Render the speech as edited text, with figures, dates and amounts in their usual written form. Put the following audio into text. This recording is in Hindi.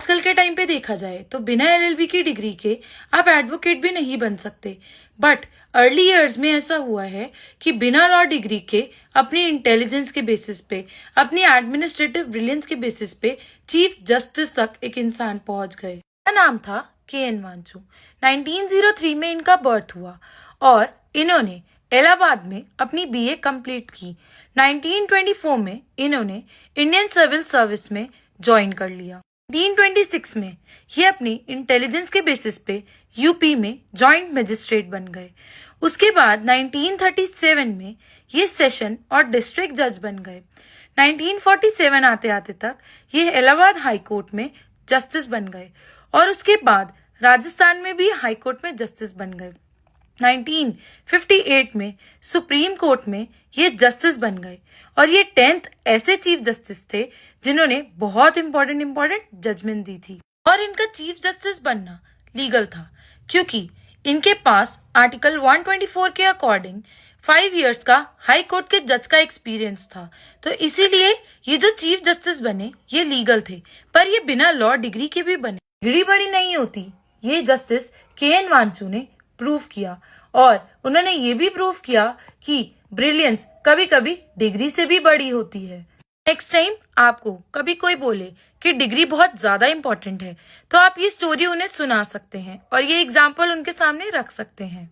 आजकल के टाइम पे देखा जाए तो बिना एलएलबी की डिग्री के आप एडवोकेट भी नहीं बन सकते, बट अर्ली इयर्स में ऐसा हुआ है कि बिना लॉ डिग्री के अपनी इंटेलिजेंस के बेसिस पे, अपनी एडमिनिस्ट्रेटिव ब्रिलियंस के बेसिस पे चीफ जस्टिस तक एक इंसान पहुंच गए। इनका नाम था के.एन. वांचू। 1903 में इनका बर्थ हुआ और इन्होंने इलाहाबाद में अपनी बीए कंप्लीट की। 1924 में इन्होंने इंडियन सिविल सर्विस में ज्वाइन कर लिया। 1926 में ये अपनी इंटेलिजेंस के बेसिस पे यूपी में जॉइंट मजिस्ट्रेट बन गए। उसके बाद 1937 में ये सेशन और डिस्ट्रिक्ट जज बन गए। 1947 आते आते तक ये इलाहाबाद हाई कोर्ट में जस्टिस बन गए और उसके बाद राजस्थान में भी हाई कोर्ट में जस्टिस बन गए। 1958 में सुप्रीम कोर्ट में ये जस्टिस बन गए और ये 10th ऐसे चीफ जस्टिस थे जिन्होंने बहुत इंपॉर्टेंट जजमेंट दी थी। और इनका चीफ जस्टिस बनना लीगल था क्योंकि इनके पास आर्टिकल 124 के अकॉर्डिंग 5 इयर्स का हाई कोर्ट के जज का एक्सपीरियंस था, तो इसीलिए ये जो चीफ जस्टिस बने ये लीगल थे, पर ये बिना लॉ डिग्री के भी बने। डिग्री बड़ी नहीं होती, ये जस्टिस के.एन. वांचू ने प्रूव किया और उन्होंने ये भी प्रूव किया कि ब्रिलियंस कभी कभी डिग्री से भी बड़ी होती है। नेक्स्ट टाइम आपको कभी कोई बोले कि डिग्री बहुत ज्यादा इंपॉर्टेंट है तो आप ये स्टोरी उन्हें सुना सकते हैं और ये एग्जाम्पल उनके सामने रख सकते हैं।